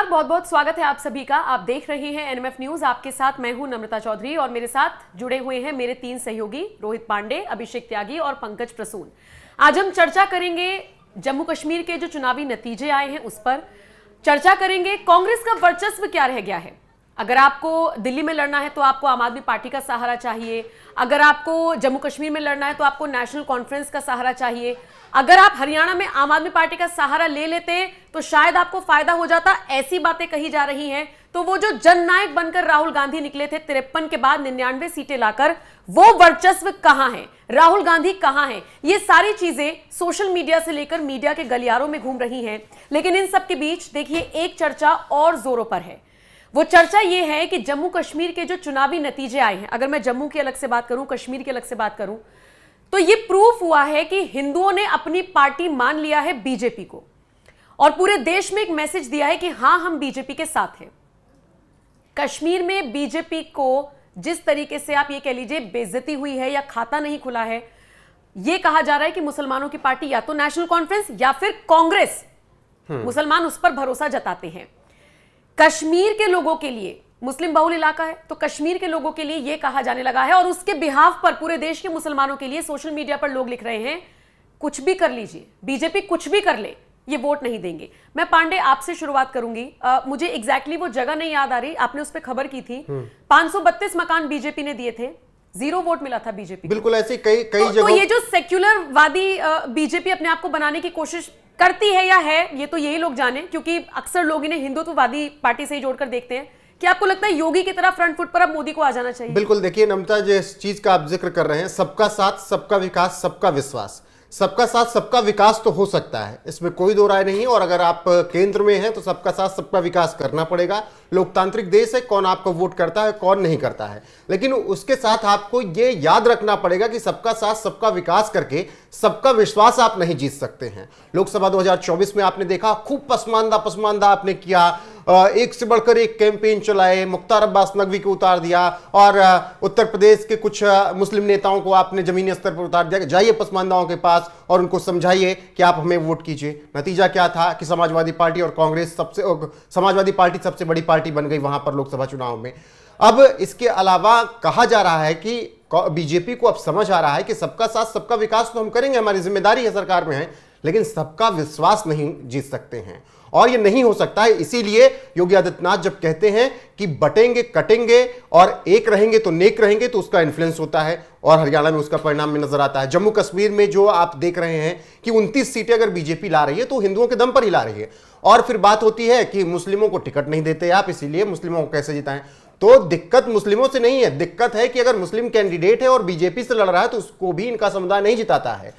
नमस्कार, बहुत बहुत स्वागत है आप सभी का। आप देख रहे हैं एनएमएफ न्यूज। आपके साथ मैं हूं नम्रता चौधरी और मेरे साथ जुड़े हुए हैं मेरे तीन सहयोगी रोहित पांडे, अभिषेक त्यागी और पंकज प्रसून। आज हम चर्चा करेंगे जम्मू कश्मीर के जो चुनावी नतीजे आए हैं उस पर चर्चा करेंगे। कांग्रेस का वर्चस्व क्या रह गया है? अगर आपको दिल्ली में लड़ना है तो आपको आम आदमी पार्टी का सहारा चाहिए, अगर आपको जम्मू कश्मीर में लड़ना है तो आपको नेशनल कॉन्फ्रेंस का सहारा चाहिए, अगर आप हरियाणा में आम आदमी पार्टी का सहारा ले लेते तो शायद आपको फायदा हो जाता। ऐसी बातें कही जा रही हैं। तो वो जो जननायक बनकर राहुल गांधी निकले थे 53 के बाद 99 सीटें लाकर, वो वर्चस्व कहां है? राहुल गांधी कहां है? ये सारी चीजें सोशल मीडिया से लेकर मीडिया के गलियारों में घूम रही हैं। लेकिन इन सब के बीच देखिए एक चर्चा और जोरों पर है। वो चर्चा ये है कि जम्मू कश्मीर के जो चुनावी नतीजे आए हैं, अगर मैं जम्मू की अलग से बात करूं, कश्मीर की अलग से बात करूं, तो ये प्रूफ हुआ है कि हिंदुओं ने अपनी पार्टी मान लिया है बीजेपी को और पूरे देश में एक मैसेज दिया है कि हां, हम बीजेपी के साथ हैं। कश्मीर में बीजेपी को जिस तरीके से आप ये कह लीजिए बेइज्जती हुई है या खाता नहीं खुला है, ये कहा जा रहा है कि मुसलमानों की पार्टी या तो नेशनल कॉन्फ्रेंस या फिर कांग्रेस, मुसलमान उस पर भरोसा जताते हैं। कश्मीर के लोगों के लिए, मुस्लिम बहुल इलाका है तो कश्मीर के लोगों के लिए यह कहा जाने लगा है और उसके बिहाफ पर पूरे देश के मुसलमानों के लिए सोशल मीडिया पर लोग लिख रहे हैं, कुछ भी कर लीजिए, बीजेपी कुछ भी कर ले, ये वोट नहीं देंगे। मैं पांडे आपसे शुरुआत करूंगी। मुझे एग्जैक्टली वो जगह नहीं याद आ रही, आपने उस पर खबर की थी। 532 मकान बीजेपी ने दिए थे, 0 वोट मिला था बीजेपी। बिल्कुल ऐसी कई जगह। तो ये जो सेक्युलरवादी बीजेपी अपने आप को बनाने की कोशिश करती है या है, ये तो यही लोग जाने, क्योंकि अक्सर लोग इन्हें हिंदुत्ववादी पार्टी से ही जोड़कर देखते हैं। क्या आपको लगता है योगी की तरह फ्रंट फुट पर अब मोदी को आ जाना चाहिए? बिल्कुल, देखिए नमता, जिस चीज का आप जिक्र कर रहे हैं, सबका साथ सबका विकास सबका विश्वास, सबका साथ सबका विकास तो हो सकता है, इसमें कोई दो राय नहीं है। और अगर आप केंद्र में हैं तो सबका साथ सबका विकास करना पड़ेगा। लोकतांत्रिक देश है, कौन आपको वोट करता है कौन नहीं करता है, लेकिन उसके साथ आपको ये याद रखना पड़ेगा कि सबका साथ सबका विकास करके सबका विश्वास आप नहीं जीत सकते हैं। लोकसभा 2024 में आपने देखा, खूब पसमानदा आपने किया, एक से बढ़कर एक कैंपेन चलाए, मुख्तार अब्बास नकवी को उतार दिया और उत्तर प्रदेश के कुछ मुस्लिम नेताओं को आपने जमीनी स्तर पर उतार दिया। जाइए पसमानदाओं के पास और उनको समझाइए कि आप हमें वोट कीजिए। नतीजा क्या था कि समाजवादी पार्टी और कांग्रेस समाजवादी पार्टी सबसे बड़ी पार्टी बन गई वहां पर लोकसभा चुनाव में। अब इसके अलावा कहा जा रहा है कि बीजेपी को अब समझ आ रहा है कि सबका साथ सबका विकास तो हम करेंगे, हमारी जिम्मेदारी है, सरकार में है, लेकिन सबका विश्वास नहीं जीत सकते हैं और ये नहीं हो सकता है। इसीलिए योगी आदित्यनाथ जब कहते हैं कि बटेंगे कटेंगे और एक रहेंगे तो नेक रहेंगे, तो उसका इन्फ्लुएंस होता है और हरियाणा में उसका परिणाम में नजर आता है। जम्मू कश्मीर में जो आप देख रहे हैं कि 29 सीटें अगर बीजेपी ला रही है तो हिंदुओं के दम पर ही ला रही है। और फिर बात होती है कि मुस्लिमों को टिकट नहीं देते आप, इसीलिए मुस्लिमों को कैसे जिताएं। तो दिक्कत मुस्लिमों से नहीं है, दिक्कत है कि अगर मुस्लिम कैंडिडेट है और बीजेपी से लड़ रहा है तो उसको भी इनका समुदाय नहीं जिताता है।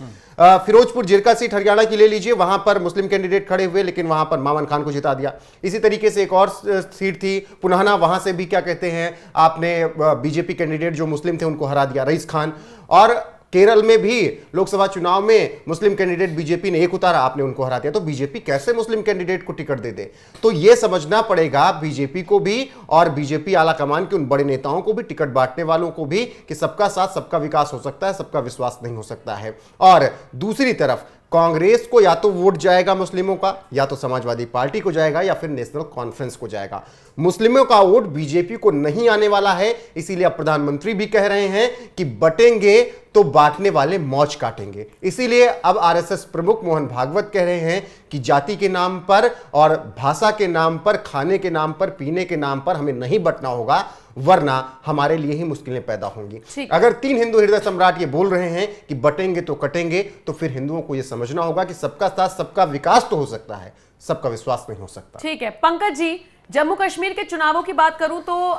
फिरोजपुर जिरका सीट हरियाणा की ले लीजिए, वहां पर मुस्लिम कैंडिडेट खड़े हुए लेकिन वहां पर मामन खान को जिता दिया। इसी तरीके से एक और सीट थी पुनाहना, वहां से भी क्या कहते हैं आपने बीजेपी कैंडिडेट जो मुस्लिम थे उनको हरा दिया, रईस खान। और केरल में भी लोकसभा चुनाव में मुस्लिम कैंडिडेट बीजेपी ने एक उतारा, आपने उनको हरा दिया। तो बीजेपी कैसे मुस्लिम कैंडिडेट को टिकट दे दे? तो यह समझना पड़ेगा बीजेपी को भी और बीजेपी आला कमान के उन बड़े नेताओं को भी, टिकट बांटने वालों को भी, कि सबका साथ सबका विकास हो सकता है, सबका विश्वास नहीं हो सकता है। और दूसरी तरफ कांग्रेस को या तो वोट जाएगा मुस्लिमों का, या तो समाजवादी पार्टी को जाएगा, या फिर नेशनल कॉन्फ्रेंस को जाएगा। मुस्लिमों का वोट बीजेपी को नहीं आने वाला है। इसीलिए अब प्रधानमंत्री भी कह रहे हैं कि बटेंगे तो बांटने वाले मौज काटेंगे। इसीलिए अब आरएसएस प्रमुख मोहन भागवत कह रहे हैं कि जाति के नाम पर और भाषा के नाम पर, खाने के नाम पर, पीने के नाम पर हमें नहीं बंटना होगा, वरना हमारे लिए ही मुश्किलें पैदा होंगी। अगर 3 हिंदू हृदय सम्राट ये बोल रहे हैं कि बटेंगे तो कटेंगे, तो फिर हिंदुओं को यह समझना होगा कि सबका साथ सबका विकास तो हो सकता है, सबका विश्वास नहीं हो सकता। ठीक है पंकज जी, जम्मू कश्मीर के चुनावों की बात करूं तो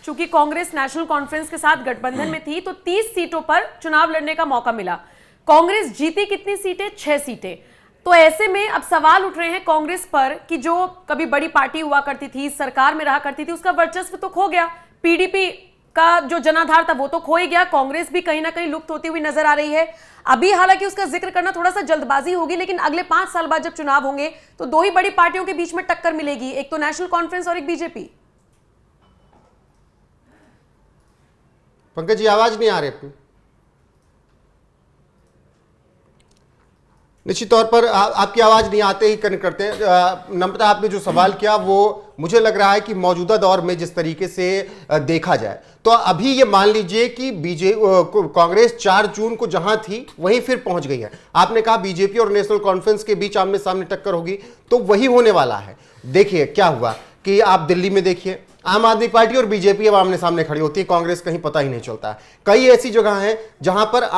चूंकि कांग्रेस नेशनल कॉन्फ्रेंस के साथ गठबंधन में थी तो 30 सीटों पर चुनाव लड़ने का मौका मिला। कांग्रेस जीती कितनी सीटें? 6 सीटें। तो ऐसे में अब सवाल उठ रहे हैं कांग्रेस पर कि जो कभी बड़ी पार्टी हुआ करती थी, सरकार में रहा करती थी, उसका वर्चस्व तो खो गया। पीडीपी का जो जनाधार था वो तो खो ही गया। कांग्रेस भी कहीं ना कहीं लुप्त होती हुई नजर आ रही है। अभी हालांकि उसका जिक्र करना थोड़ा सा जल्दबाजी होगी, लेकिन अगले 5 साल बाद जब चुनाव होंगे तो 2 ही बड़ी पार्टियों के बीच में टक्कर मिलेगी, एक तो नेशनल कॉन्फ्रेंस और एक बीजेपी। पंकज जी आवाज नहीं आ रही अपनी। निश्चित तौर पर आपकी आवाज नहीं आते ही कनेक्ट करते हैं। नम्रता, आपने जो सवाल किया वो मुझे लग रहा है कि मौजूदा दौर में जिस तरीके से देखा जाए तो अभी ये मान लीजिए कि कांग्रेस 4 जून को जहां थी वहीं फिर पहुंच गई है। आपने कहा बीजेपी और नेशनल कॉन्फ्रेंस के बीच आमने सामने टक्कर होगी, तो वही होने वाला है। देखिए क्या हुआ कि आप दिल्ली में देखिए, आम आदमी पार्टी और बीजेपी अब आमने सामने खड़ी होती है, कांग्रेस कहीं पता ही नहीं चलता है। कई ऐसी जगह हैं जहां पर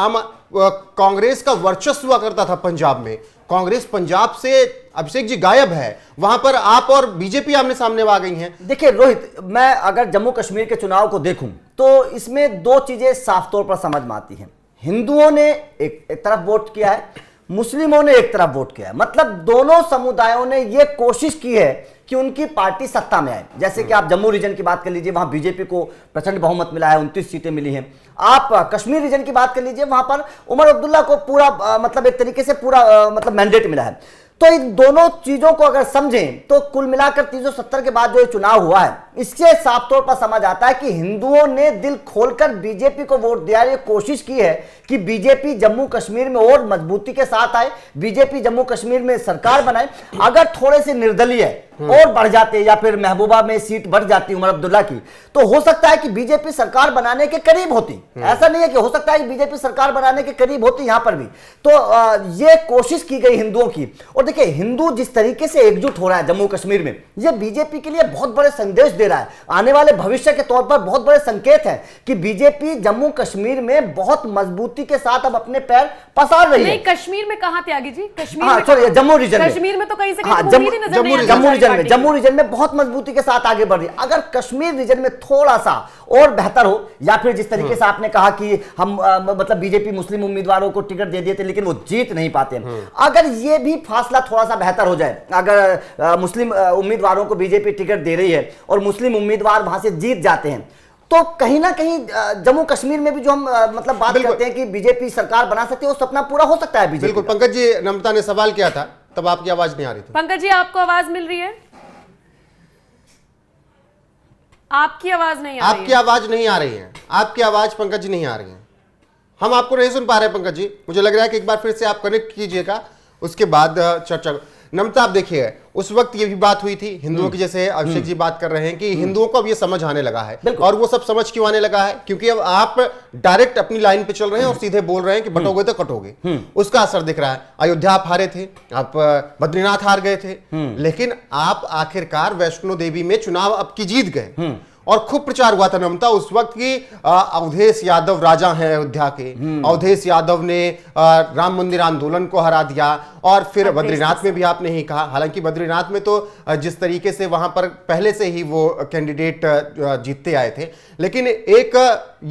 कांग्रेस का वर्चस्व हुआ करता था। पंजाब में कांग्रेस, पंजाब से अभिषेक जी गायब है, वहां पर आप और बीजेपी आमने सामने आ गई हैं। देखिए रोहित, मैं अगर जम्मू कश्मीर के चुनाव को देखूं तो इसमें 2 चीजें साफ तौर पर समझ में आती हैं। हिंदुओं ने एक तरफ वोट किया है, मुस्लिमों ने एक तरफ वोट किया है। मतलब दोनों समुदायों ने यह कोशिश की है कि उनकी पार्टी सत्ता में आए। जैसे कि आप जम्मू रीजन की बात कर लीजिए, वहां बीजेपी को प्रचंड बहुमत मिला है, 29 सीटें मिली हैं। आप कश्मीर रीजन की बात कर लीजिए, वहां पर उमर अब्दुल्ला को पूरा मतलब एक तरीके से पूरा मतलब मैंडेट मिला है। तो इन दोनों चीजों को अगर समझें तो कुल मिलाकर 370 के बाद जो ये चुनाव हुआ है, इससे साफ तौर पर समझ आता है कि हिंदुओं ने दिल खोलकर बीजेपी को वोट दिया। ये कोशिश की है कि बीजेपी जम्मू कश्मीर में और मजबूती के साथ आए, बीजेपी जम्मू कश्मीर में सरकार बनाए। अगर थोड़े से निर्दलीय और बढ़ जाते या फिर महबूबा में सीट बढ़ जाती उमर अब्दुल्ला की, तो हो सकता है कि बीजेपी सरकार बनाने के करीब होती। ऐसा नहीं है कि हो सकता है कि बीजेपी सरकार बनाने के करीब होती यहां पर भी। तो ये कोशिश की गई हिंदुओं की। और देखिए, हिंदू जिस तरीके से एकजुट हो रहा है जम्मू कश्मीर में, ये बीजेपी के लिए बहुत बड़े संदेश दे रहा है। आने वाले भविष्य के तौर पर बहुत बड़े संकेत है कि बीजेपी जम्मू कश्मीर में बहुत मजबूती के साथ अब अपने पैर पसार रही है। नहीं, कश्मीर में कहां त्यागी जी? कश्मीर हाँ, सॉरी, जम्मू रीजन में। कश्मीर में तो कहीं से हाँ, कहीं जम्मू रीजन में बहुत मजबूती के साथ आगे बढ़ रही है। अगर कश्मीर रीजन में थोड़ा सा और बेहतर हो, या फिर जिस तरीके से आपने कहा कि हम मतलब बीजेपी मुस्लिम उम्मीदवारों को टिकट दे दिए थे लेकिन वो जीत नहीं पाते, अगर ये भी फासला थोड़ा सा बेहतर हो जाए, अगर मुस्लिम उम्मीदवारों को बीजेपी टिकट दे रही है और मुस्लिम उम्मीदवार वहां से जीत जाते हैं, तो कहीं ना कहीं जम्मू कश्मीर में भी जो हम मतलब बात करते हैं कि बीजेपी सरकार बना सकती है, वो सपना पूरा हो सकता है बीजेपी। बिल्कुल। पंकज जी, नम्रता ने सवाल किया था, तब आपकी आवाज नहीं आ रही थी। पंकज जी, आपको आवाज मिल रही है? आपकी आवाज नहीं आ रही है। आपकी आवाज नहीं आ रही है। आपकी आवाज पंकज जी नहीं आ रही है। हम आपको नहीं सुन पा रहे पंकज जी। मुझे लग रहा है कि एक बार फिर से आप कनेक्ट कीजिएगा, उसके बाद चर्चा। नम्रता, आप देखिए, उस वक्त ये भी बात हुई थी हिंदुओं की, जैसे अभिषेक जी बात कर रहे हैं कि हिंदुओं को अब ये समझ आने लगा है। और वो सब समझ क्यों आने लगा है? क्योंकि अब आप डायरेक्ट अपनी लाइन पे चल रहे हैं और सीधे बोल रहे हैं कि बटोगे तो कटोगे। उसका असर दिख रहा है। अयोध्या आप हारे थे, आप बद्रीनाथ हार गए थे, लेकिन आप आखिरकार वैष्णो देवी में चुनाव अब की जीत गए। और खूब प्रचार हुआ था नम्रता उस वक्त की अवधेश यादव राजा हैं अयोध्या के। अवधेश यादव ने राम मंदिर आंदोलन को हरा दिया। और फिर बद्रीनाथ में भी आपने ही कहा, हालांकि बद्रीनाथ में तो जिस तरीके से वहां पर पहले से ही वो कैंडिडेट जीतते आए थे, लेकिन एक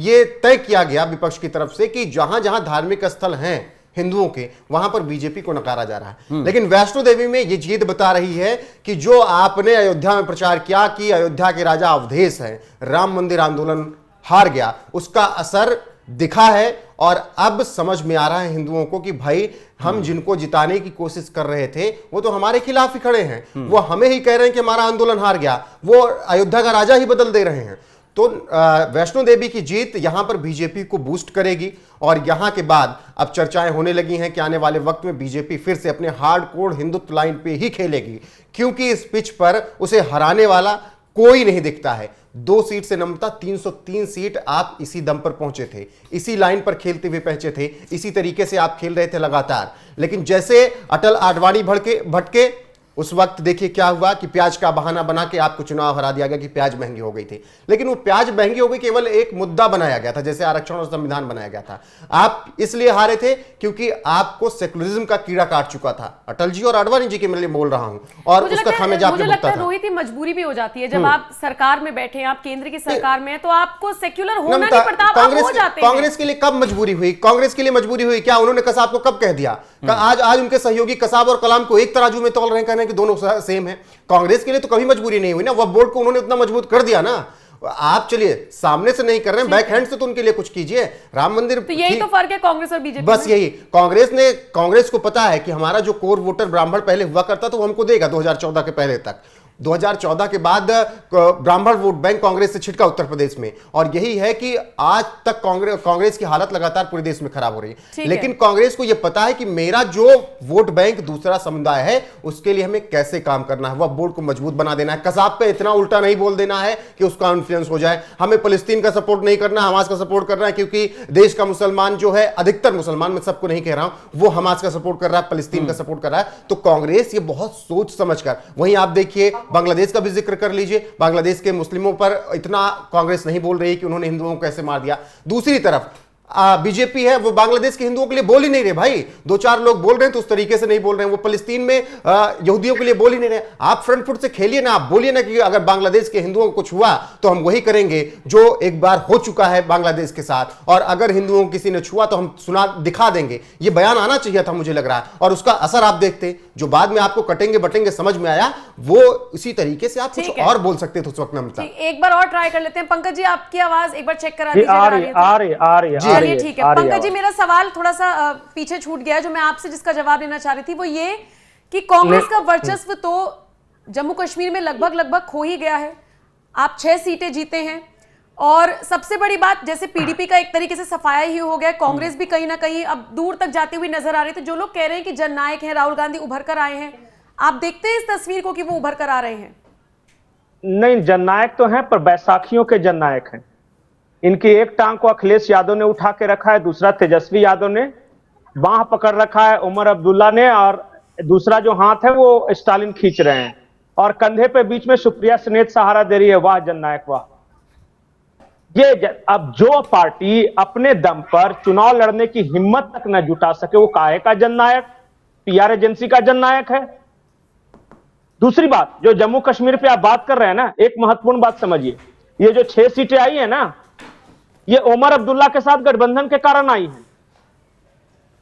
ये तय किया गया विपक्ष की तरफ से कि जहां जहां धार्मिक स्थल हैं हिंदुओं के, वहां पर बीजेपी को नकारा जा रहा है। लेकिन वैष्णो देवी में ये जीत बता रही है कि जो आपने अयोध्या में प्रचार किया कि अयोध्या के राजा अवधेश हैं, राम मंदिर आंदोलन हार गया, उसका असर दिखा है। और अब समझ में आ रहा है हिंदुओं को कि भाई, हम जिनको जिताने की कोशिश कर रहे थे वो तो हमारे खिलाफ ही खड़े हैं। वो हमें ही कह रहे हैं कि हमारा आंदोलन हार गया, वो अयोध्या का राजा ही बदल दे रहे हैं। तो वैष्णो देवी की जीत यहां पर बीजेपी को बूस्ट करेगी। और यहां के बाद अब चर्चाएं होने लगी हैं कि आने वाले वक्त में बीजेपी फिर से अपने हार्डकोर हिंदुत्व लाइन पे ही खेलेगी, क्योंकि इस पिच पर उसे हराने वाला कोई नहीं दिखता है। 2 सीट से नम्रता 303 सीट आप इसी दम पर पहुंचे थे, इसी लाइन पर खेलते हुए पहुंचे थे, इसी तरीके से आप खेल रहे थे लगातार। लेकिन जैसे अटल आडवाणी भटके, उस वक्त देखिए क्या हुआ कि प्याज का बहाना बना के आपको चुनाव हरा दिया गया कि प्याज महंगी हो गई थी। लेकिन वो प्याज महंगी हो गई केवल एक मुद्दा बनाया गया था, जैसे आरक्षण और संविधान बनाया गया था। आप इसलिए हारे थे क्योंकि आपको सेकुलरिज्म का कीड़ा काट चुका था। अटल जी और आडवाणी जी के लिए बोल रहा हूं, और उसका खामियाजा आपने भुगता था। रोहित, मजबूरी भी हो जाती है जब आप सरकार में बैठे हैं, आप केंद्र की सरकार में हैं, तो आपको सेक्युलर होना नहीं पड़ता, आप हो जाते हैं। कांग्रेस के लिए कब मजबूरी हुई? कांग्रेस के लिए मजबूरी हुई क्या? उन्होंने कसाब को कब कह दिया? आज उनके सहयोगी कसाब और कलाम को एक तराजू में तौल रहे हैं, कहने कि दोनों सेम है। कांग्रेस के लिए तो कभी मजबूरी नहीं हुई ना, वह बोर्ड को उन्होंने उतना मजबूत कर दिया ना। आप चलिए सामने से नहीं कर रहे हैं, बैक हैंड से तो उनके लिए कुछ कीजिए। राम मंदिर, तो यही तो फर्क है कांग्रेस और बीजेपी बस यही। कांग्रेस को पता है कि हमारा जो कोर वोटर ब्राह्मण पहले हुआ करता था वो हमको देगा 2014 के पहले तक। 2014 के बाद ब्राह्मण वोट बैंक कांग्रेस से छिटका उत्तर प्रदेश में, और यही है कि आज तक कांग्रेस की हालत लगातार पूरे देश में खराब हो रही है। लेकिन कांग्रेस को यह पता है कि मेरा जो वोट बैंक दूसरा समुदाय है उसके लिए हमें कैसे काम करना है, वह वोट को मजबूत बना देना है। कसाब पे इतना उल्टा नहीं बोल देना है कि उसका इन्फ्लुएंस हो जाए। हमें फलस्तीन का सपोर्ट नहीं करना, हमास का सपोर्ट करना है, क्योंकि देश का मुसलमान जो है, अधिकतर मुसलमान, मैं सबको नहीं कह रहा हूं, वो हमास का सपोर्ट कर रहा है, फलस्तीन का सपोर्ट कर रहा है। तो कांग्रेस ये बहुत सोच समझकर, वहीं आप देखिए बांग्लादेश का भी जिक्र कर लीजिए, बांग्लादेश के मुस्लिमों पर इतना कांग्रेस नहीं बोल रही कि उन्होंने हिंदुओं को कैसे मार दिया। दूसरी तरफ बीजेपी है, वो बांग्लादेश के हिंदुओं के लिए बोल ही नहीं रहे भाई। दो चार लोग बोल रहे हैं तो उस तरीके से नहीं बोल रहे हैं। वो फलस्तीन में यहूदियों के लिए बोल ही नहीं रहे। आप फ्रंट फुट से खेलिए ना, आप बोलिए ना कि अगर बांग्लादेश के हिंदुओं को कुछ हुआ तो हम वही करेंगे जो एक बार हो चुका है बांग्लादेश के साथ, और अगर हिंदुओं को किसी ने छुआ तो हम सुना दिखा देंगे। ये बयान आना चाहिए था, मुझे लग रहा है, और उसका असर आप देखते। जो बाद में आपको कटेंगे बटेंगे समझ में आया, वो इसी तरीके से आप कुछ और बोल सकते थे उस वक्त। नमता, एक बार और ट्राई कर लेते हैं। पंकज जी, आपकी आवाज एक बार चेक करा दीजिए। आ रही है। चलिए ठीक है। पंकज जी, मेरा सवाल थोड़ा सा पीछे छूट गया, जो मैं आपसे जिसका जवाब लेना चाह रही थी वो ये कि कांग्रेस का वर्चस्व तो जम्मू कश्मीर में लगभग खो ही गया है। आप 6 सीटें जीते हैं, और सबसे बड़ी बात, जैसे पीडीपी का एक तरीके से सफाया ही हो गया, कांग्रेस भी कहीं ना कहीं अब दूर तक जाती हुई नजर आ रही थी। जो लोग कह रहे हैं कि जननायक हैं राहुल गांधी, उभर कर आए हैं, आप देखते हैं इस तस्वीर को कि वो उभर कर आ रहे हैं? नहीं, जननायक तो हैं, पर बैसाखियों के जननायक हैं। इनकी एक टांग को अखिलेश यादव ने उठा के रखा है, दूसरा तेजस्वी यादव ने बांह पकड़ रखा है, उमर अब्दुल्ला ने, और दूसरा जो हाथ है वो स्टालिन खींच रहे हैं, और कंधे पे बीच में सुप्रिया स्नेत सहारा दे रही है। वाह जननायक वाह। अब जो पार्टी अपने दम पर चुनाव लड़ने की हिम्मत तक न जुटा सके, वो काहे का जननायक? पीआर एजेंसी का जननायक है। दूसरी बात, जो जम्मू कश्मीर पे आप बात कर रहे हैं ना, एक महत्वपूर्ण बात समझिए, ये जो 6 सीटें आई है ना, ये उमर अब्दुल्ला के साथ गठबंधन के कारण आई हैं।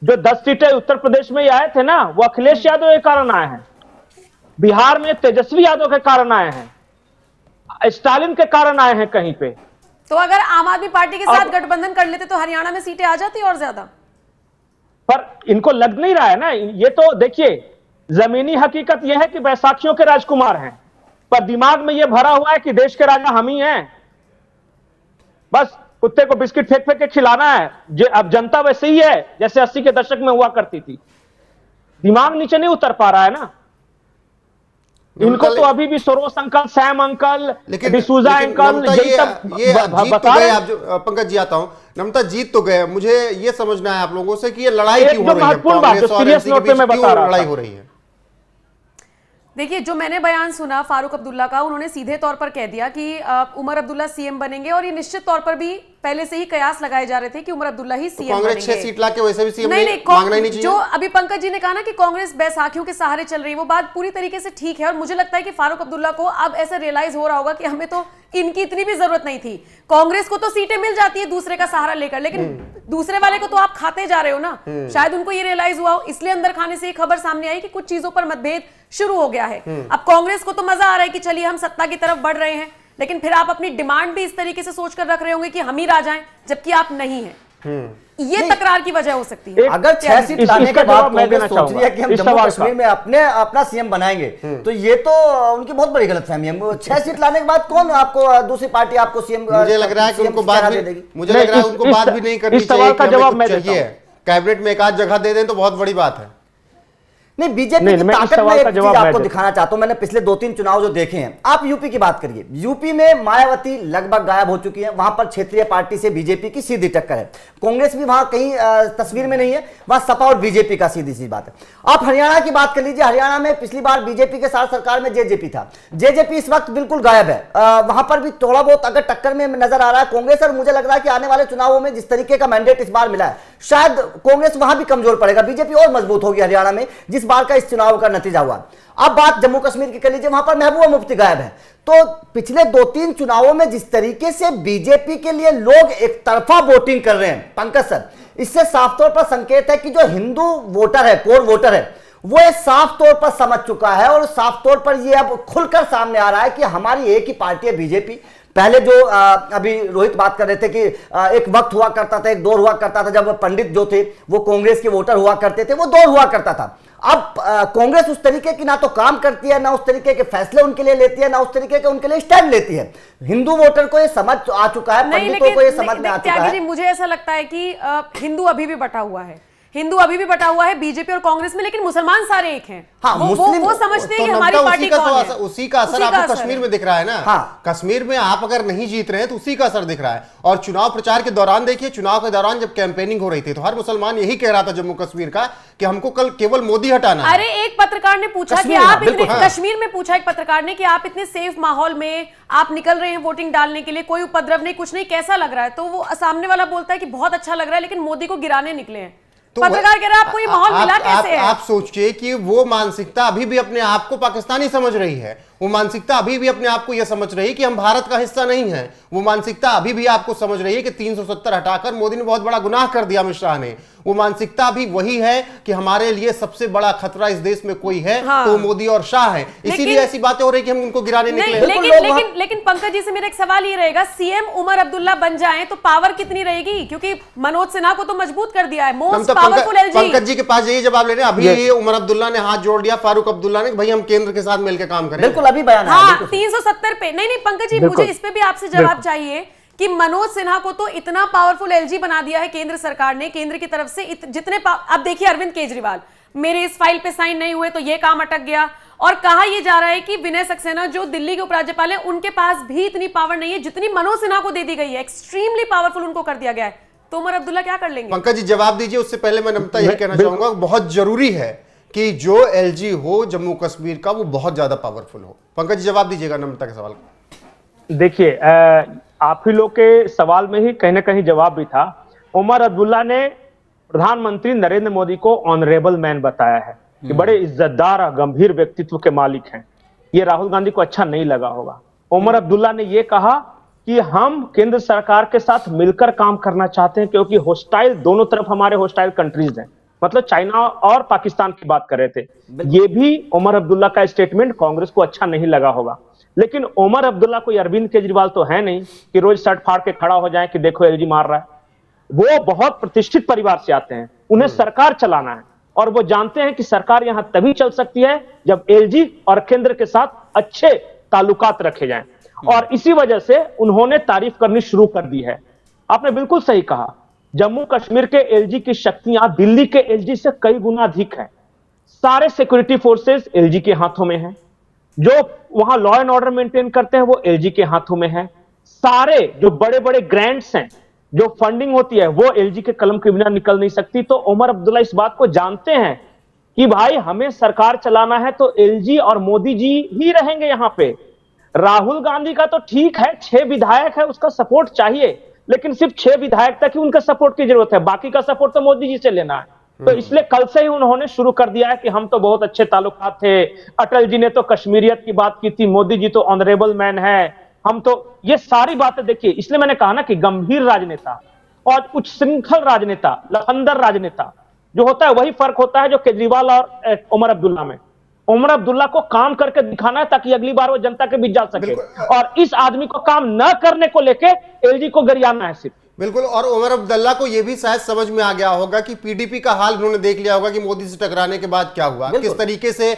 जो 10 सीटें उत्तर प्रदेश में आए थे ना, वो अखिलेश यादव के कारण आए हैं। बिहार में तेजस्वी यादव के कारण आए हैं, स्टालिन के कारण आए हैं कहीं पे। तो अगर आम आदमी पार्टी के साथ गठबंधन कर लेते तो हरियाणा में सीटें आ जाती और ज्यादा। पर इनको लग नहीं रहा है ना। ये तो देखिए, जमीनी हकीकत यह है कि बैसाखियों के राजकुमार हैं, पर दिमाग में यह भरा हुआ है कि देश के राजा हम ही हैं। बस कुत्ते को बिस्किट फेंक फेंक के खिलाना है। अब जनता वैसे ही है जैसे 80 के दशक में हुआ करती थी। दिमाग नीचे नहीं उतर पा रहा है ना इनको। तो अभी भी Saroj uncle, Sam uncle, D'Souza uncle, ये जीत तो गए आप। जो पंकज जी, आता हूं, नमता, जीत तो गए। मुझे ये समझना है आप लोगों से कि ये लड़ाई क्यों हो रही है, कांग्रेस और एनसी के बीच क्यों लड़ाई हो रही है? देखिए, जो मैंने बयान सुना फारूक अब्दुल्ला का, उन्होंने सीधे तौर पर कह दिया कि उमर अब्दुल्ला सीएम बनेंगे, और ये निश्चित तौर पर भी पहले से ही कयास लगाए जा रहे थे कि उमर अब्दुल्ला ही सीएम बनेंगे। कांग्रेस 6 सीट लाके वैसे भी सीएम मांगना ही नहीं चाहिए। जो अभी पंकज जी ने कहा ना कि कांग्रेस बैसाखियों के सहारे चल रही है, वो बात पूरी तरीके से ठीक है, और मुझे लगता है कि फारूक अब्दुल्ला को अब ऐसा रियलाइज हो रहा होगा कि हमें तो इनकी इतनी भी जरूरत नहीं थी। कांग्रेस को तो सीटें मिल जाती है दूसरे का सहारा लेकर, लेकिन दूसरे वाले को तो आप खाते जा रहे हो ना। शायद उनको ये रियलाइज हुआ हो, इसलिए अंदर खाने से ये खबर सामने आई कि कुछ चीजों पर मतभेद शुरू हो गया है। अब कांग्रेस को तो मजा आ रहा है कि चलिए हम सत्ता की तरफ बढ़ रहे हैं, लेकिन फिर आप अपनी डिमांड भी इस तरीके से सोचकर रख रहे होंगे कि हम ही राजा हैं, जबकि आप नहीं हैं। ये तकरार की वजह हो सकती है। अगर 6 सीट लाने के बाद कांग्रेस सोच रही है कि हम जम्मू कश्मीर में अपना सीएम बनाएंगे, तो ये तो उनकी बहुत बड़ी गलतफहमी है। 6 सीट लाने के बाद कौन आपको, दूसरी पार्टी आपको सीएम? मुझे लग रहा है कि उनको बात भी नहीं करनी चाहिए। कैबिनेट में एक आध जगह दे दें तो बहुत बड़ी बात है। नहीं, बीजेपी की ताकत में एक चीज आपको दिखाना चाहता हूं। मैंने पिछले 2-3 चुनाव जो देखे हैं, आप यूपी की बात करिए, यूपी में मायावती लगभग गायब हो चुकी है, वहां पर क्षेत्रीय पार्टी से बीजेपी की सीधी टक्कर है। कांग्रेस भी वहां कहीं तस्वीर में नहीं है, वहां सपा और बीजेपी का सीधी सी बात है। आप हरियाणा की बात कर लीजिए, हरियाणा में पिछली बार बीजेपी के साथ सरकार में जेजेपी था, जेजेपी इस वक्त बिल्कुल गायब है। वहां पर भी थोड़ा बहुत अगर टक्कर में नजर आ रहा है कांग्रेस, और मुझे लग रहा है कि आने वाले चुनावों में जिस तरीके का मैंडेट इस बार मिला है, शायद कांग्रेस वहां भी कमजोर पड़ेगा, बीजेपी और मजबूत होगी हरियाणा में, जिस बार का इस चुनाव का नतीजा हुआ। अब बात जम्मू कश्मीर की कर लीजिए, वहां पर महबूबा मुफ्ती गायब है। तो पिछले 2-3 चुनावों में जिस तरीके से बीजेपी के लिए लोग एक तरफा वोटिंग कर रहे हैं पंकज सर, इससे साफ तौर पर संकेत है कि जो हिंदू वोटर है, कोर वोटर है, वो ये साफ तौर पर समझ चुका है, और साफ तौर पर ये अब खुलकर सामने आ रहा है कि हमारी एक ही पार्टी है बीजेपी। पहले जो अभी रोहित बात कर रहे थे कि एक वक्त हुआ करता था, एक दौर हुआ करता था जब पंडित जो थे वो कांग्रेस के वोटर हुआ करते थे, वो दौर हुआ करता था। अब कांग्रेस उस तरीके की ना तो काम करती है, ना उस तरीके के फैसले उनके लिए लेती है, ना उस तरीके के उनके लिए स्टैंड लेती है। हिंदू वोटर को ये समझ आ चुका है, पंडितों को ये समझ में आ चुका है। मुझे ऐसा लगता है कि हिंदू अभी भी बटा हुआ है, हिंदू अभी भी बटा हुआ है बीजेपी और कांग्रेस में, लेकिन मुसलमान सारे एक हैं। हाँ, वो समझते हैं कि तो हमारी पार्टी कौन है। उसी का असर आपको कश्मीर में दिख रहा है ना। हाँ। कश्मीर में आप अगर नहीं जीत रहे हैं तो उसी का असर दिख रहा है। और चुनाव प्रचार के दौरान देखिए, चुनाव के दौरान जब कैंपेनिंग हो रही थी तो हर मुसलमान यही कह रहा था जम्मू कश्मीर का कि हमको कल केवल मोदी हटाना है। अरे एक पत्रकार ने पूछा कि आप इतने कश्मीर में पूछा एक पत्रकार ने कि आप इतने सेफ माहौल में आप निकल रहे हैं वोटिंग डालने के लिए, कोई उपद्रव नहीं, कुछ नहीं, कैसा लग रहा है? तो वो सामने वाला बोलता है कि बहुत अच्छा लग रहा है, लेकिन मोदी को गिराने निकले हैं। तो पत्रकार कह रहा है आपको ये माहौल मिला कैसे है? आप सोचिए कि वो मानसिकता अभी भी अपने आप को पाकिस्तानी समझ रही है। वो मानसिकता अभी भी अपने आप को यह समझ रही है कि हम भारत का हिस्सा नहीं है। वो मानसिकता अभी भी आपको समझ रही है कि 370 हटाकर मोदी ने बहुत बड़ा गुनाह कर दिया, अमित शाह ने। वो मानसिकता भी वही है कि हमारे लिए सबसे बड़ा खतरा इस देश में कोई है तो वो मोदी और शाह है। इसीलिए ऐसी बातें हो रही कि हम उनको गिराने निकले। लेकिन पंकज जी से मेरा एक सवाल ये रहेगा, सीएम उमर अब्दुल्ला बन जाएं तो पावर कितनी रहेगी? क्योंकि मनोज सिन्हा को तो मजबूत कर दिया है, most powerful LG. Pankaj ji के पास यही जवाब ले रहे हैं। अभी उमर अब्दुल्ला ने हाथ जोड़ दिया, फारूक अब्दुल्ला ने, भाई हम केंद्र के साथ मिलकर काम करें। बिल्कुल अभी बयान है। हाँ, 370 पे नहीं पंकज जी, मुझे इस पे भी आपसे जवाब चाहिए कि मनोज सिन्हा को तो इतना पावरफुल एलजी बना दिया है केंद्र सरकार ने, केंद्र की तरफ से जितने अब देखिए अरविंद केजरीवाल, मेरे इस फाइल पे साइन नहीं हुए तो ये काम अटक गया। और कहा यह जा रहा है कि विनय सक्सेना जो दिल्ली के उपराज्यपाल हैं उनके पास भी इतनी पावर नहीं है जितनी मनोज सिन्हा को दे दी गई है, एक्सट्रीमली पावरफुल उनको कर दिया गया है। तो उमर अब्दुल्ला क्या कर लेंगे? पंकज जी जवाब दीजिए। उससे पहले मैं नमता यही कहना चाहूंगा, बहुत जरूरी है कि जो एलजी हो जम्मू कश्मीर का वो बहुत ज्यादा पावरफुल हो। पंकज जी जवाब दीजिएगा नमता के सवाल का। देखिए, आप ही लोग के सवाल में ही कहीं ना कहीं जवाब भी था। उमर अब्दुल्ला ने प्रधानमंत्री नरेंद्र मोदी को ऑनरेबल मैन बताया है कि बड़े इज्जतदार और गंभीर व्यक्तित्व के मालिक हैं। ये राहुल गांधी को अच्छा नहीं लगा होगा। उमर अब्दुल्ला ने यह कहा कि हम केंद्र सरकार के साथ मिलकर काम करना चाहते हैं, क्योंकि होस्टाइल दोनों तरफ हमारे होस्टाइल कंट्रीज हैं, मतलब चाइना और पाकिस्तान की बात कर रहे थे। ये भी उमर अब्दुल्ला का स्टेटमेंट कांग्रेस को अच्छा नहीं लगा होगा। लेकिन उमर अब्दुल्ला कोई अरविंद केजरीवाल तो है नहीं कि रोज शर्ट फाड़ के खड़ा हो जाए कि देखो एलजी मार रहा है। वो बहुत प्रतिष्ठित परिवार से आते हैं, उन्हें सरकार चलाना है और वो जानते हैं कि सरकार यहां तभी चल सकती है जब एलजी और केंद्र के साथ अच्छे ताल्लुकात रखे जाएं। और इसी वजह से उन्होंने तारीफ करनी शुरू कर दी है। आपने बिल्कुल सही कहा, जम्मू कश्मीर के एलजी की शक्तियां दिल्ली के एलजी से कई गुना अधिक है। सारे सिक्योरिटी फोर्सेस एलजी के हाथों में हैं, जो वहां लॉ एंड ऑर्डर मेंटेन करते हैं वो एलजी के हाथों में है। सारे जो बड़े बड़े ग्रांट्स हैं, जो फंडिंग होती है वो एलजी के कलम के बिना निकल नहीं सकती। तो उमर अब्दुल्ला इस बात को जानते हैं कि भाई हमें सरकार चलाना है तो एलजी और मोदी जी ही रहेंगे यहां पे। राहुल गांधी का तो ठीक है 6 विधायक है, उसका सपोर्ट चाहिए, लेकिन सिर्फ 6 विधायक तक ही उनका सपोर्ट की जरूरत है, बाकी का सपोर्ट तो मोदी जी से लेना है। तो इसलिए कल से ही उन्होंने शुरू कर दिया है कि हम तो बहुत अच्छे ताल्लुकात थे, अटल जी ने तो कश्मीरियत की बात की थी, मोदी जी तो ऑनरेबल मैन है, हम तो ये सारी बातें देखिए। इसलिए मैंने कहा ना कि गंभीर राजनेता और उच्च श्रृंखल राजनेता, लखंदर राजनेता जो होता है वही फर्क होता है जो केजरीवाल और उमर अब्दुल्ला में। उमर अब्दुल्ला को काम करके दिखाना है ताकि अगली बार वो जनता के बीच जा सके, और इस आदमी को काम न करने को लेके एलजी को गरियाना है सिर्फ। बिल्कुल। और उमर अब्दुल्ला को यह भी शायद समझ में आ गया होगा कि पीडीपी का हाल उन्होंने देख लिया होगा कि मोदी से टकराने के बाद क्या हुआ, किस तरीके से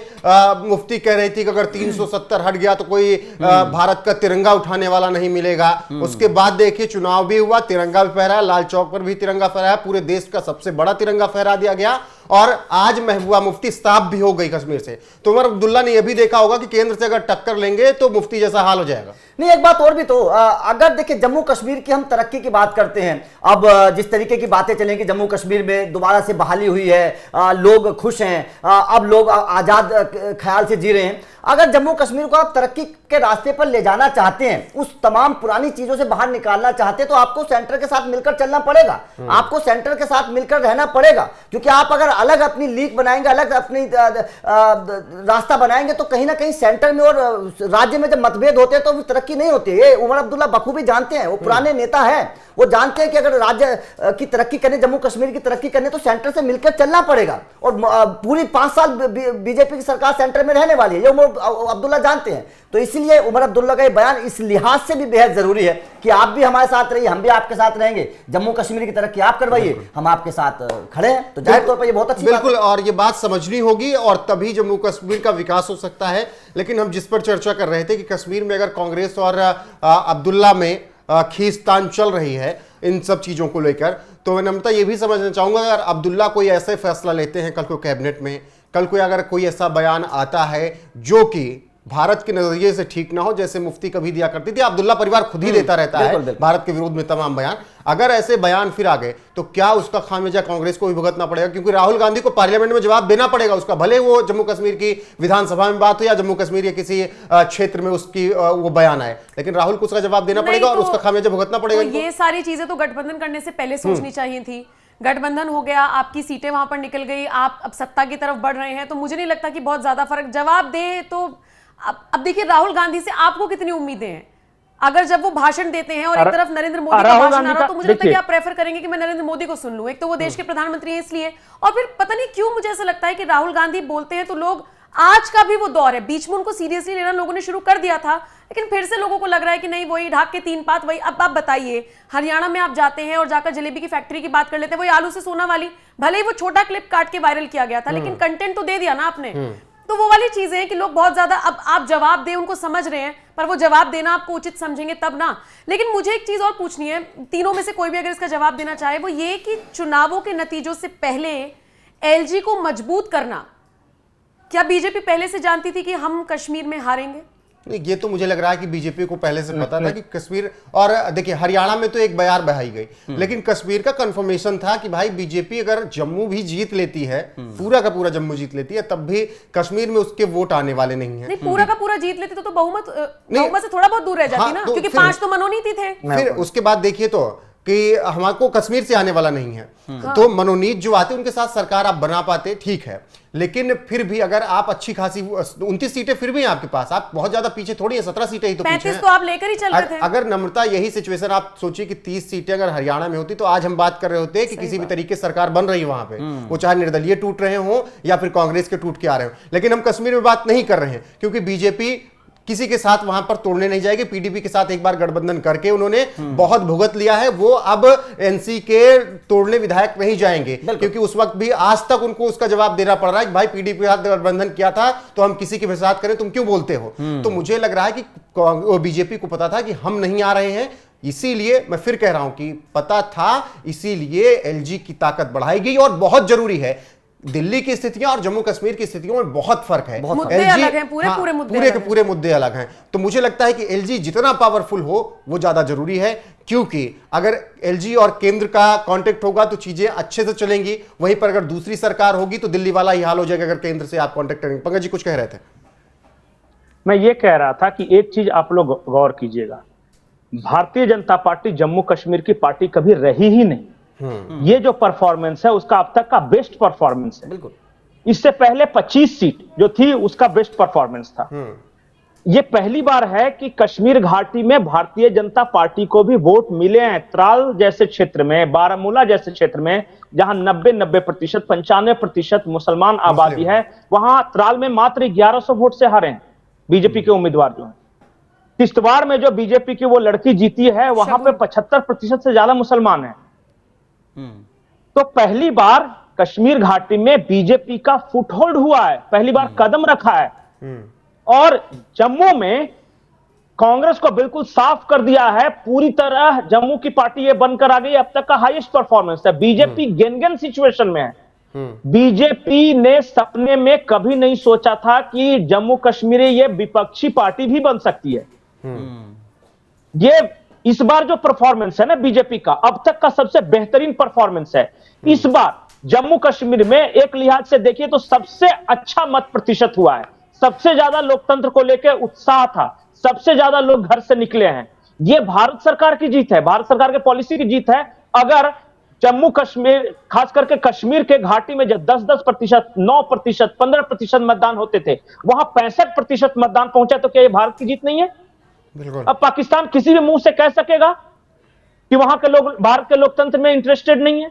मुफ्ती कह रही थी कि अगर 370 हट गया तो कोई भारत का तिरंगा उठाने वाला नहीं मिलेगा। उसके बाद देखिए चुनाव भी हुआ, तिरंगा भी फहराया, लाल चौक पर भी तिरंगा फहराया, पूरे देश का सबसे बड़ा तिरंगा फहरा दिया गया। और आज महबूबा मुफ्ती साफ भी हो गई कश्मीर से। तो उमर अब्दुल्ला ने यह भी देखा होगा कि केंद्र से अगर टक्कर लेंगे तो मुफ्ती जैसा हाल हो जाएगा। नहीं, एक बात और भी तो अगर देखिए जम्मू कश्मीर की हम तरक्की की बात करते हैं, अब जिस तरीके की बातें चलें कि जम्मू कश्मीर में दोबारा से बहाली हुई है, लोग खुश हैं, अब लोग आजाद ख्याल से जी रहे हैं। अगर जम्मू कश्मीर को आप तरक्की के रास्ते पर ले जाना चाहते हैं, उस तमाम पुरानी चीजों से बाहर निकालना चाहते हैं, तो आपको सेंटर के साथ मिलकर चलना पड़ेगा, आपको सेंटर के साथ मिलकर रहना पड़ेगा। क्योंकि आप अगर अलग अपनी लीग बनाएंगे, अलग अपनी रास्ता बनाएंगे, तो कहीं ना कहीं सेंटर में और राज्य में जब मतभेद होते हैं तो तरक्की नहीं होती है। ये उमर अब्दुल्ला बखूबी जानते हैं, वो पुराने नेता हैं, वो जानते हैं कि अगर राज्य की तरक्की करने, जम्मू कश्मीर की तरक्की करने तो सेंटर से मिलकर चलना पड़ेगा। और पूरी 5 साल बीजेपी की सरकार सेंटर में रहने वाली है, ये उमर अब्दुल्ला जानते हैं। तो इसी इसलिए उमर अब्दुल्ला का ये बयान इस लिहाज से भी बेहद जरूरी है कि आप भी हमारे साथ रहिए, हम भी आपके साथ रहेंगे, जम्मू कश्मीर की तरक्की आप करवाइए, हम आपके साथ खड़े हैं। तो जाहिर तौर पर ये बहुत अच्छी बात है। बिल्कुल, और ये बात समझनी होगी और तभी जम्मू कश्मीर का विकास हो सकता है। लेकिन हम जिस पर चर्चा कर रहे थे कि कश्मीर में अगर कांग्रेस और अब्दुल्ला में खींचतान चल रही है इन सब चीजों को लेकर, तो मैं नम्रता ये भी समझना चाहूंगा, अगर अब्दुल्ला कोई ऐसे फैसला लेते हैं कल को कैबिनेट में, कल को अगर कोई ऐसा बयान आता है जो कि भारत के नजरिए से ठीक ना हो, जैसे मुफ्ती कभी दिया करती थी, अब्दुल्ला परिवार खुद ही देता रहता है भारत के विरोध में तमाम बयान, अगर ऐसे बयान फिर आ गए तो क्या उसका खामियाजा कांग्रेस को भी भुगतना पड़ेगा? क्योंकि राहुल गांधी को पार्लियामेंट में जवाब देना पड़ेगा उसका, भले वो जम्मू कश्मीर की विधानसभा में बात हो या जम्मू कश्मीर के किसी क्षेत्र में उसकी वो बयान आए, लेकिन राहुल को उसका जवाब देना पड़ेगा और उसका खामियाजा भुगतना पड़ेगा। तो ये सारी चीजें तो गठबंधन करने से पहले सोचनी चाहिए थी। गठबंधन हो गया, आपकी सीटें वहां पर निकल गई, आप अब सत्ता की तरफ बढ़ रहे हैं, तो मुझे नहीं लगता कि बहुत ज्यादा फर्क जवाब दे। तो अब देखिए राहुल गांधी से आपको कितनी उम्मीदें हैं? अगर जब वो भाषण देते हैं और एक तरफ नरेंद्र मोदी का भाषण आ रहा है, तो मुझे लगता है कि आप प्रेफर करेंगे कि मैं नरेंद्र मोदी को सुन लूं। एक तो वो देश के प्रधानमंत्री हैं इसलिए, और फिर पता नहीं क्यों मुझे ऐसा लगता है कि राहुल गांधी बोलते हैं तो लोग, आज का भी वो दौर है, बीच में उनको सीरियसली लेना लोगों ने शुरू कर दिया था, लेकिन फिर से लोगों को लग रहा है कि नहीं वही ढाक के तीन पात वही। अब आप बताइए, हरियाणा में आप जाते हैं और जाकर जलेबी की फैक्ट्री की बात कर लेते हैं, वही आलू से सोना वाली, भले ही वो छोटा क्लिप काट के वायरल किया गया था, लेकिन कंटेंट तो दे दिया ना आपने। तो वो वाली चीजें हैं कि लोग बहुत ज्यादा, अब आप जवाब दें उनको समझ रहे हैं, पर वो जवाब देना आपको उचित समझेंगे तब ना। लेकिन मुझे एक चीज और पूछनी है, तीनों में से कोई भी अगर इसका जवाब देना चाहे, वो ये कि चुनावों के नतीजों से पहले एलजी को मजबूत करना, क्या बीजेपी पहले से जानती थी कि हम कश्मीर में हारेंगे? नहीं, ये तो मुझे लग रहा है कि बीजेपी को पहले से पता था कि कश्मीर, और देखिए हरियाणा में तो एक बयार बहाई गई, लेकिन कश्मीर का कंफर्मेशन था कि भाई बीजेपी अगर जम्मू भी जीत लेती है, पूरा का पूरा जम्मू जीत लेती है, तब भी कश्मीर में उसके वोट आने वाले नहीं है। नहीं, पूरा का पूरा जीत लेते तो बहुमत से थोड़ा बहुत दूर रह जाती ना, तो क्योंकि 5 तो मनोनीत थे। फिर उसके बाद देखिए तो कि हमारे कश्मीर से आने वाला नहीं है, तो मनोनीत जो आते उनके साथ सरकार आप बना पाते, ठीक है, लेकिन फिर भी अगर आप अच्छी खासी 29 सीटें फिर भी हैं आपके पास, आप बहुत ज्यादा पीछे थोड़ी है, 17 सीटें ही तो पीछे 35 तो आप लेकर ही चल रहे थे। अगर नम्रता यही सिचुएशन आप सोचिए कि 30 सीटें अगर हरियाणा में होती तो आज हम बात कर रहे होते कि किसी भी तरीके से सरकार बन रही है वहां पे, वो चाहे निर्दलीय टूट रहे हो या फिर कांग्रेस के टूट के आ रहे हो। लेकिन हम कश्मीर में बात नहीं कर रहे हैं क्योंकि बीजेपी किसी के साथ वहां पर तोड़ने नहीं जाएगी। पीडीपी के साथ एक बार गठबंधन करके उन्होंने बहुत भुगत लिया है, वो अब एनसी के तोड़ने विधायक नहीं जाएंगे, क्योंकि उस वक्त भी आज तक उनको उसका जवाब देना पड़ रहा है कि भाई पीडीपी के साथ गठबंधन किया था तो हम किसी के भी साथ करें, तुम क्यों बोलते हो? तो मुझे लग रहा है कि बीजेपी को पता था कि हम नहीं आ रहे हैं, इसीलिए मैं फिर कह रहा हूं कि पता था, इसीलिए एलजी की ताकत बढ़ाई गई। और बहुत जरूरी है, दिल्ली की स्थितियां और जम्मू कश्मीर की स्थितियों में बहुत फर्क है, मुद्दे अलग हैं, पूरे मुद्दे अलग हैं। तो मुझे लगता है कि एलजी जितना पावरफुल हो वो ज्यादा जरूरी है, क्योंकि अगर एलजी और केंद्र का कांटेक्ट होगा तो चीजें अच्छे से चलेंगी, वहीं पर अगर दूसरी सरकार होगी तो दिल्ली वाला ही हाल हो जाएगा अगर केंद्र से आप कांटेक्ट करेंगे। पंकज जी कुछ कह रहे थे? मैं ये कह रहा था कि एक चीज आप लोग गौर कीजिएगा, भारतीय जनता पार्टी जम्मू कश्मीर की पार्टी कभी रही ही नहीं। ये जो परफॉर्मेंस है उसका अब तक का बेस्ट परफॉर्मेंस है। बिल्कुल, इससे पहले 25 सीट जो थी उसका बेस्ट परफॉर्मेंस था। ये पहली बार है कि कश्मीर घाटी में भारतीय जनता पार्टी को भी वोट मिले हैं। त्राल जैसे क्षेत्र में, बारामूला जैसे क्षेत्र में, जहां 90% 95% मुसलमान आबादी है, वहां त्राल में मात्र 1100 वोट से हारे हैं बीजेपी के उम्मीदवार जो है। किश्तवाड़ में जो बीजेपी की वो लड़की जीती है, वहां पे 75% से ज्यादा मुसलमान है। तो पहली बार कश्मीर घाटी में बीजेपी का फुटहोल्ड हुआ है, पहली बार कदम रखा है। और जम्मू में कांग्रेस को बिल्कुल साफ कर दिया है, पूरी तरह जम्मू की पार्टी ये बनकर आ गई, अब तक का हाईएस्ट परफॉर्मेंस है। बीजेपी गेन सिचुएशन में है। बीजेपी ने सपने में कभी नहीं सोचा था कि जम्मू कश्मीर ये विपक्षी पार्टी भी बन सकती है। ये इस बार जो परफॉर्मेंस है ना बीजेपी का, अब तक का सबसे बेहतरीन परफॉर्मेंस है। इस बार जम्मू कश्मीर में एक लिहाज से देखिए तो सबसे अच्छा मत प्रतिशत हुआ है, सबसे ज्यादा लोकतंत्र को लेकर उत्साह था, सबसे ज्यादा लोग घर से निकले हैं। यह भारत सरकार की जीत है, भारत सरकार के पॉलिसी की जीत है। अगर जम्मू कश्मीर, खास करके कश्मीर के घाटी में जब 10-10%, 9%, 15% मतदान होते थे, वहां 65% मतदान पहुंचा, तो क्या यह भारत की जीत नहीं है? अब पाकिस्तान किसी भी मुंह से कह सकेगा कि वहां के लोग भारत के लोकतंत्र में इंटरेस्टेड नहीं है?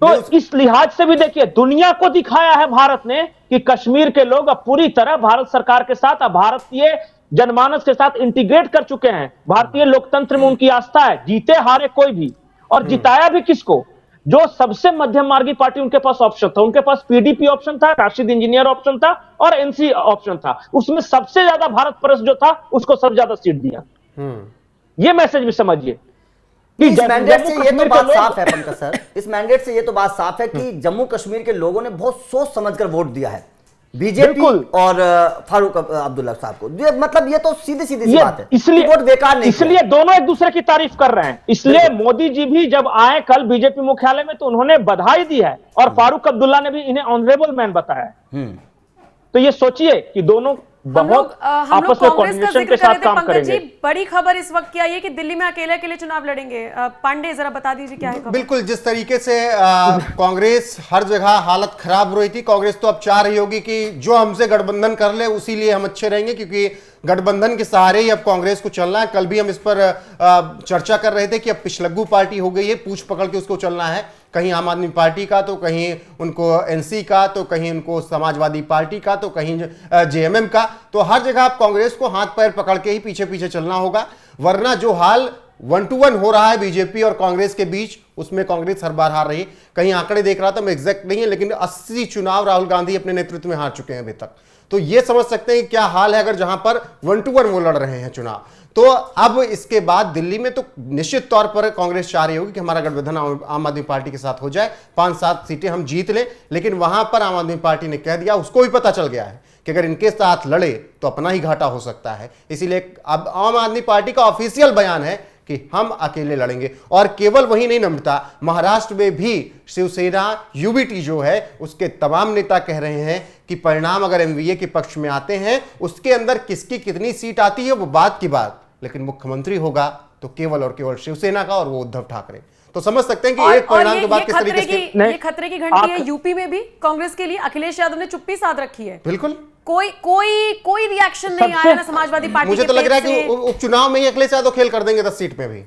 तो इस लिहाज से भी देखिए, दुनिया को दिखाया है भारत ने कि कश्मीर के लोग अब पूरी तरह भारत सरकार के साथ, अब भारतीय जनमानस के साथ इंटीग्रेट कर चुके हैं। भारतीय लोकतंत्र में उनकी आस्था है, जीते हारे कोई भी। और जिताया भी किसको? जो सबसे मध्यम मार्गी पार्टी, उनके पास ऑप्शन था, उनके पास पीडीपी ऑप्शन था, राशिद इंजीनियर ऑप्शन था और एनसी ऑप्शन था। उसमें सबसे ज्यादा भारत परस्त जो था उसको सबसे ज्यादा सीट दिया। ये मैसेज भी समझिए कि इस मैंडेट से ये तो बात लोग... साफ है पंकज सर, इस मैंडेट से ये तो बात साफ है कि जम्मू कश्मीर के लोगों ने बहुत सोच समझकर वोट दिया है बीजेपी और फारूक अब्दुल्ला साहब को। मतलब ये तो सीधी सी बात है, इसलिए वोट बेकार नहीं, इसलिए दोनों एक दूसरे की तारीफ कर रहे हैं। इसलिए मोदी जी भी जब आए कल बीजेपी मुख्यालय में तो उन्होंने बधाई दी है और फारूक अब्दुल्ला ने भी इन्हें ऑनरेबल मैन बताया है। तो ये सोचिए कि दोनों बहुत आपस में कोऑर्डिनेशन के साथ काम करेंगे। बड़ी खबर इस वक्त क्या है कि दिल्ली में अकेले अकेले चुनाव लड़ेंगे। पांडे जरा बता दीजिए क्या है खबर? बिल्कुल, जिस तरीके से कांग्रेस हर जगह हालत खराब हो रही थी, कांग्रेस तो अब चाह रही होगी कि जो हमसे गठबंधन कर ले उसी लिए हम अच्छे रहेंगे, क्योंकि गठबंधन के सहारे ही अब कांग्रेस को चलना है। कल भी हम इस पर चर्चा कर रहे थे कि अब पिछलग्गू पार्टी हो गई है, पूछ पकड़ के उसको चलना है। कहीं आम आदमी पार्टी का, तो कहीं उनको एनसी का, तो कहीं उनको समाजवादी पार्टी का, तो कहीं जेएमएम का। तो हर जगह आप कांग्रेस को हाथ पैर पकड़ के ही पीछे पीछे चलना होगा, वरना जो हाल 1-to-1 हो रहा है बीजेपी और कांग्रेस के बीच, उसमें कांग्रेस हर बार हार रही है। कहीं आंकड़े देख रहा था मैं, एग्जैक्ट नहीं है, लेकिन 80 चुनाव राहुल गांधी अपने नेतृत्व में हार चुके हैं अभी तक। तो ये समझ सकते हैं क्या हाल है अगर जहां पर 1-to-1 वो लड़ रहे हैं चुनाव। तो अब इसके बाद दिल्ली में तो निश्चित तौर पर कांग्रेस चाह रही होगी कि हमारा गठबंधन आम आदमी पार्टी के साथ हो जाए, 5-7 सीटें हम जीत लें। लेकिन वहां पर आम आदमी पार्टी ने कह दिया, उसको भी पता चल गया है कि अगर इनके साथ लड़े तो अपना ही घाटा हो सकता है। इसीलिए अब आम आदमी पार्टी का ऑफिशियल बयान है कि हम अकेले लड़ेंगे। और केवल वही नहीं नम्रता, महाराष्ट्र में भी शिवसेना यूबीटी जो है उसके तमाम नेता कह रहे हैं कि परिणाम अगर एमवीए के पक्ष में आते हैं, उसके अंदर किसकी कितनी सीट आती है वो बात की बात, लेकिन मुख्यमंत्री होगा तो केवल और केवल शिवसेना का, और वो उद्धव ठाकरे। तो समझ सकते हैं कि एक परिणाम के बाद किस तरीके से ये खतरे की घंटी है यूपी में भी कांग्रेस के लिए। अखिलेश यादव ने चुप्पी साध रखी है, बिल्कुल कोई रिएक्शन नहीं आया ना समाजवादी पार्टी। मुझे तो लग रहा है कि उपचुनाव में ही अखिलेश यादव खेल कर देंगे 10 सीट में भी।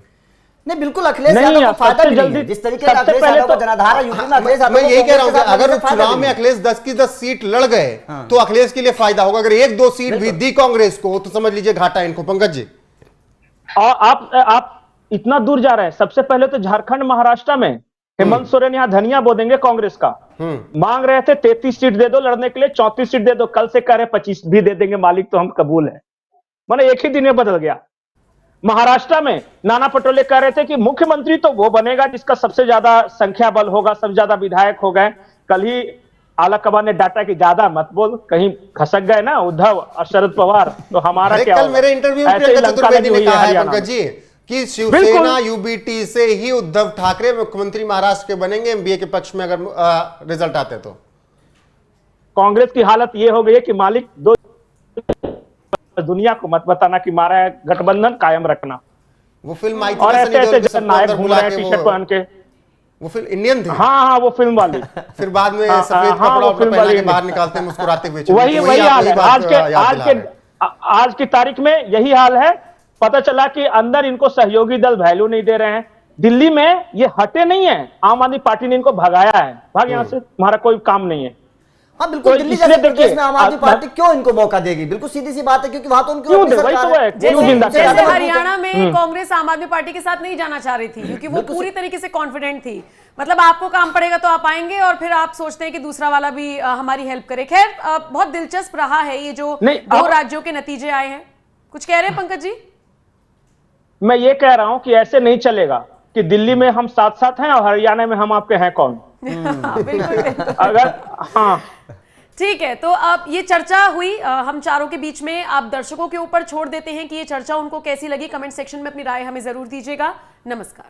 नहीं, बिल्कुल अखिलेश यादव को फायदा भी नहीं है। जिस तरीके से अखिलेश यादव का जनाधार है यूपी में, अखिलेश यादव मैं यही कह रहा हूं कि अगर चुनाव में अखिलेश 10 की 10 सीट लड़ गए तो अखिलेश के लिए फायदा होगा। अगर 1-2 सीट भी दी कांग्रेस को तो समझ लीजिए घाटा इनको। पंकज जी, आप इतना दूर जा रहे हैं। सबसे पहले तो झारखंड महाराष्ट्र में हेमंत सोरेन यहाँ धनिया बो देंगे कांग्रेस का। मांग रहे थे 33 सीट दे दो लड़ने के लिए, 34 सीट दे दो, कल से कह रहे 25 भी दे देंगे मालिक तो हम कबूल है। माने एक ही दिन में बदल गया। महाराष्ट्र में नाना पटोले कह रहे थे कि मुख्यमंत्री तो वो बनेगा जिसका सबसे ज्यादा संख्या बल होगा, सबसे ज्यादा विधायक हो गए। कल ही आला कबा ने डाटा की ज्यादा मत बोल, कहीं खसक गए ना उद्धव और शरद पवार, तो हमारा क्या? कल मेरे इंटरव्यू में प्रियंका चतुर्वेदी ने कहा है पंकज जी कि शिवसेना यूबीटी से ही उद्धव ठाकरे मुख्यमंत्री महाराष्ट्र के बनेंगे एमबीए के पक्ष में अगर रिजल्ट आते तो। कांग्रेस की हालत यह हो गई है कि मालिक दो दुनिया को मत बताना कि हमारा गठबंधन कायम रखना। वो फिल्म आई थी और ऐसे नायक घूम रहे हैं टी-शर्ट पहन के, वो फिल्म इंडियन थी। हाँ वो फिल्म वाली। फिर बाद में सफेद कपड़ा पहना के बाहर निकालते हैं मुस्कुराते हुए। वही हाल है आज की तारीख में, यही हाल है। पता चला कि अंदर इनको सहयोगी दल वैल्यू नहीं दे रहे हैं। दिल्ली में ये हटे नहीं है, आम आदमी पार्टी ने इनको भगाया है, भाग यहां से, तुम्हारा कोई काम नहीं है। हाँ बिल्कुल, दिल्ली जैसे प्रदेश में आम आदमी पार्टी क्यों इनको मौका देगी? बिल्कुल सीधी सी बात है, क्योंकि वहां तो उनकी जैसे हरियाणा में कांग्रेस आम आदमी पार्टी के साथ नहीं जाना चाह रही थी क्योंकि वो पूरी तरीके से कॉन्फिडेंट थी। मतलब आपको काम पड़ेगा तो आप आएंगे और फिर आप सोचते हैं कि दूसरा वाला भी हमारी हेल्प करे। खैर बहुत दिलचस्प रहा है ये जो 2 राज्यों के नतीजे आए हैं। कुछ कह रहे हैं पंकज जी? मैं ये कह रहा हूं कि ऐसे नहीं चलेगा कि दिल्ली में हम साथ साथ हैं और हरियाणा में हम आपके हैं कौन। बिल्कुल अगर हाँ ठीक है, तो अब ये चर्चा हुई हम चारों के बीच में। आप दर्शकों के ऊपर छोड़ देते हैं कि ये चर्चा उनको कैसी लगी। कमेंट सेक्शन में अपनी राय हमें जरूर दीजिएगा। नमस्कार।